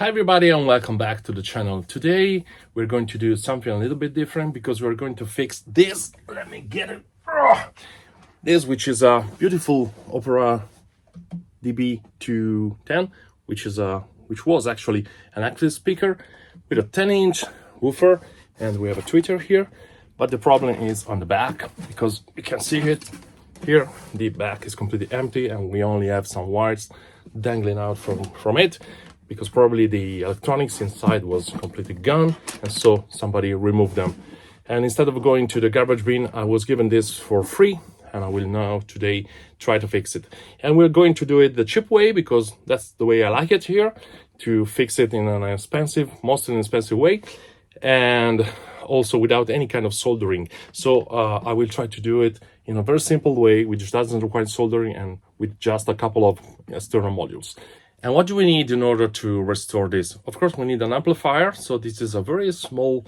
Hi everybody and welcome back to the channel. Today we're going to do something a little bit different because we're going to fix this. Let me get it. This, which is a beautiful Opera DB210, which was actually an active speaker with a 10-inch woofer, and we have a tweeter here. But the problem is on the back, because you can see it here. The back is completely empty and we only have some wires dangling out from it, because probably the electronics inside was completely gone, and so somebody removed them. And instead of going to the garbage bin, I was given this for free, and I will now today try to fix it. And we're going to do it the cheap way, because that's the way I like it here, to fix it in an most inexpensive way, and also without any kind of soldering. So I will try to do it in a very simple way, which doesn't require soldering, and with just a couple of external modules. And what do we need in order to restore this? Of course, we need an amplifier. So this is a very small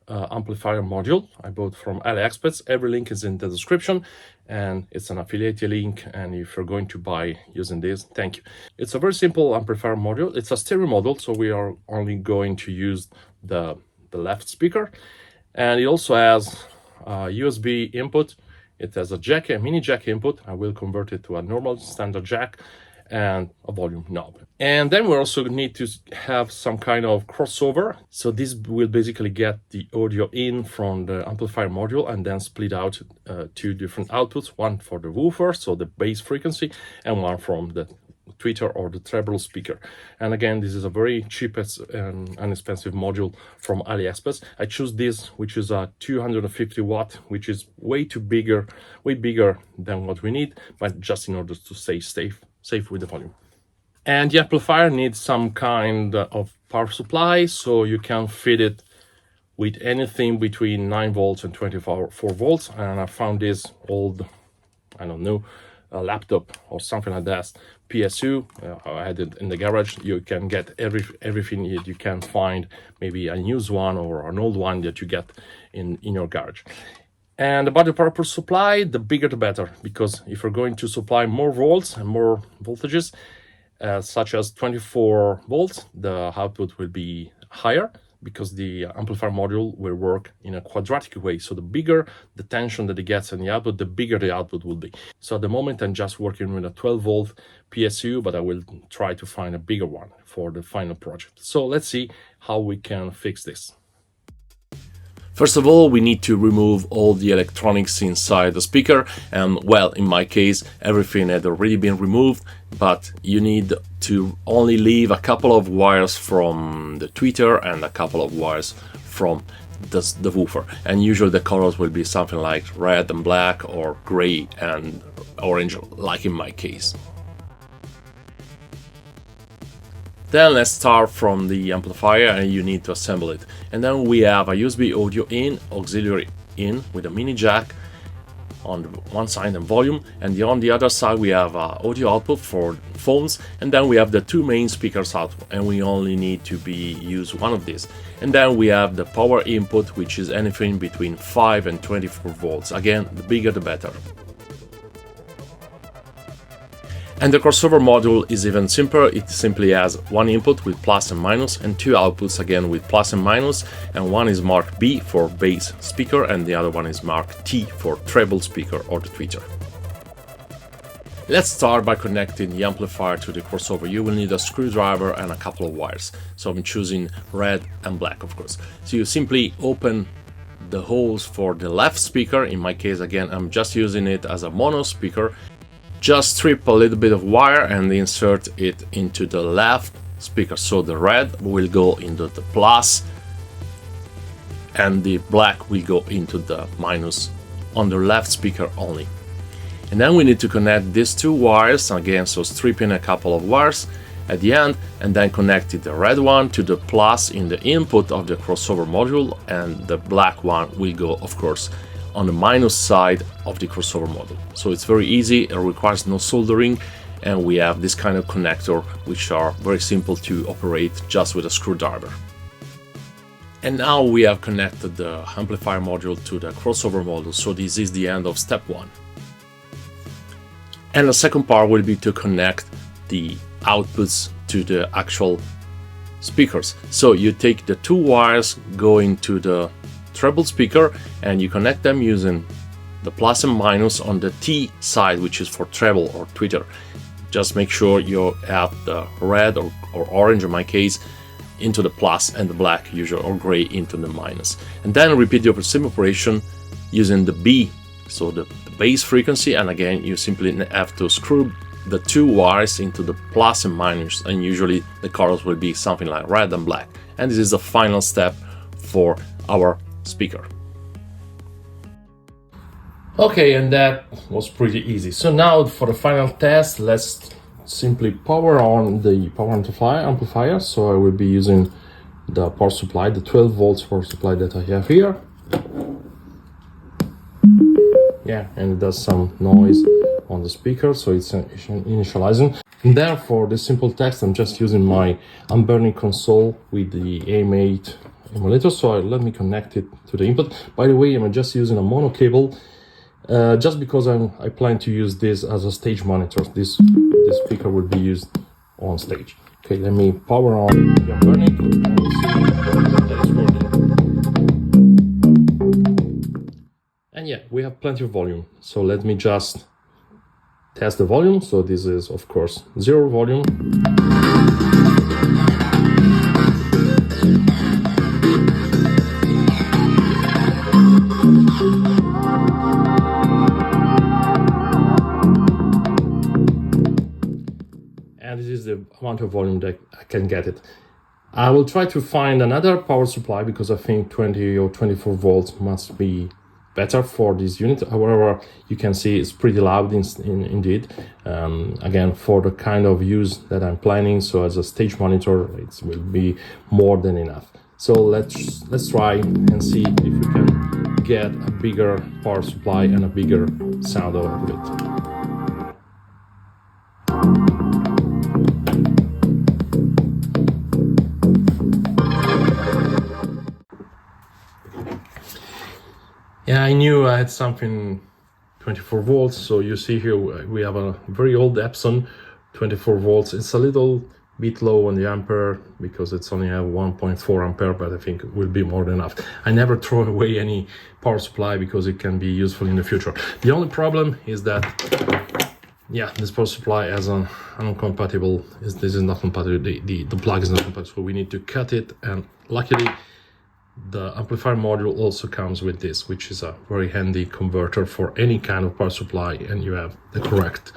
amplifier module I bought from AliExpress. Every link is in the description, and it's an affiliate link. And if you're going to buy using this, thank you. It's a very simple amplifier module. It's a stereo module, so we are only going to use the left speaker. And it also has a USB input. It has a jack, a mini jack input. I will convert it to a normal standard jack, and a volume knob. And then we also need to have some kind of crossover. So this will basically get the audio in from the amplifier module and then split out two different outputs, one for the woofer, so the bass frequency, and one from the tweeter or the treble speaker. And again, this is a very cheap and inexpensive module from AliExpress. I choose this, which is a 250 watt, which is way bigger than what we need, but just in order to stay safe with the volume. And the amplifier needs some kind of power supply, so you can fit it with anything between 9 volts and 24 volts. And I found this old, I don't know, a laptop or something like that, PSU. I had it in the garage. You can get everything you can find, maybe a used one or an old one that you get in your garage. And about the power supply, the bigger the better, because if you're going to supply more volts and more voltages, such as 24 volts, the output will be higher, because the amplifier module will work in a quadratic way. So the bigger the tension that it gets in the output, the bigger the output will be. So at the moment, I'm just working with a 12 volt PSU, but I will try to find a bigger one for the final project. So let's see how we can fix this. First of all, we need to remove all the electronics inside the speaker, and well, in my case, everything had already been removed, but you need to only leave a couple of wires from the tweeter and a couple of wires from the woofer. And usually the colors will be something like red and black, or gray and orange, like in my case. Then let's start from the amplifier, and you need to assemble it. And then we have a USB audio in, auxiliary in with a mini jack on one side and volume, and on the other side we have audio output for phones, and then we have the two main speakers output, and we only need to use one of these. And then we have the power input, which is anything between 5 and 24 volts. Again, the bigger the better. And the crossover module is even simpler. It simply has one input with plus and minus, and two outputs again with plus and minus, and one is marked B for bass speaker and the other one is marked T for treble speaker or the tweeter. Let's start by connecting the amplifier to the crossover. You will need a screwdriver and a couple of wires. So I'm choosing red and black, of course. So you simply open the holes for the left speaker. In my case, again, I'm just using it as a mono speaker. Just strip a little bit of wire and insert it into the left speaker. So the red will go into the plus and the black will go into the minus on the left speaker only. And then we need to connect these two wires again, so stripping a couple of wires at the end, and then connecting the red one to the plus in the input of the crossover module, and the black one will go, of course, on the minus side of the crossover module. So it's very easy, it requires no soldering, and we have this kind of connector which are very simple to operate just with a screwdriver. And now we have connected the amplifier module to the crossover module, so this is the end of step 1. And the second part will be to connect the outputs to the actual speakers. So you take the two wires going to the treble speaker and you connect them using the plus and minus on the T side, which is for treble or tweeter. Just make sure you have the red or orange, in my case, into the plus and the black usually, or gray, into the minus. And then repeat the same operation using the B, so the bass frequency, and again you simply have to screw the two wires into the plus and minus, and usually the chorus will be something like red and black. And this is the final step for our speaker. Okay, and that was pretty easy. So now for the final test, let's simply power on the power amplifier. So I will be using the power supply, the 12 volts power supply that I have here. Yeah, and it does some noise on the speaker, so it's initializing. And then for this simple test, I'm just using my unburning console with the AM8 emulator. So let me connect it to the input. By the way, I'm just using a mono cable, just because I plan to use this as a stage monitor. This speaker will be used on stage. Okay, let me power on the unburning, and we'll see that it's working. And yeah, we have plenty of volume. So let me just test the volume. So this is, of course, 0 volume. And this is the amount of volume that I can get it. I will try to find another power supply because I think 20 or 24 volts must be better for this unit. However, you can see it's pretty loud indeed. Again, for the kind of use that I'm planning, so as a stage monitor, it will be more than enough. So let's try and see if we can get a bigger power supply and a bigger sound out of it. Yeah, I knew I had something 24 volts. So you see here we have a very old Epson 24 volts. It's a little bit low on the ampere because it's only have 1.4 ampere, but I think it will be more than enough. I never throw away any power supply because it can be useful in the future. The only problem is that, yeah, this power supply has an uncompatible. This is not compatible. The plug is not compatible, so we need to cut it. And luckily, the amplifier module also comes with this, which is a very handy converter for any kind of power supply, and you have the correct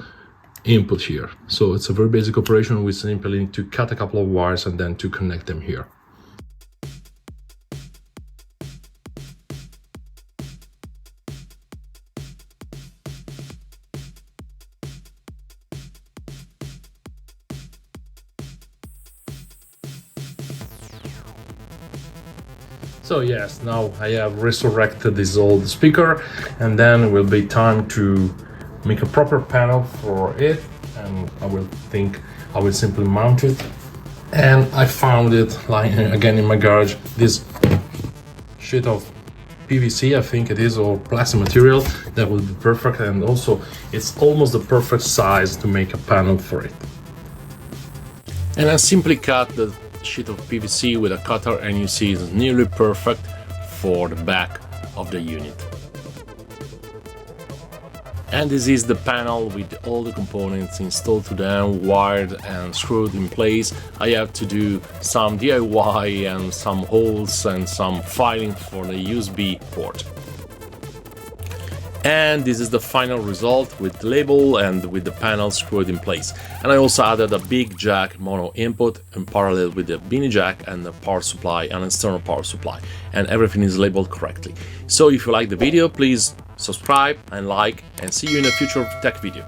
input here. So it's a very basic operation. We simply need to cut a couple of wires and then to connect them here. So yes, now I have resurrected this old speaker, and then it will be time to make a proper panel for it, and I will simply mount it. And I found it lying again in my garage, this sheet of PVC, I think it is, or plastic material, that will be perfect, and also it's almost the perfect size to make a panel for it. And I simply cut the sheet of PVC with a cutter, and you see it's nearly perfect for the back of the unit. And this is the panel with all the components installed to them, wired and screwed in place. I have to do some DIY and some holes and some filing for the USB port. And this is the final result with the label and with the panel screwed in place. And I also added a big jack mono input in parallel with the mini jack and the power supply and external power supply. And everything is labeled correctly. So if you like the video, please subscribe and like, and see you in a future tech video.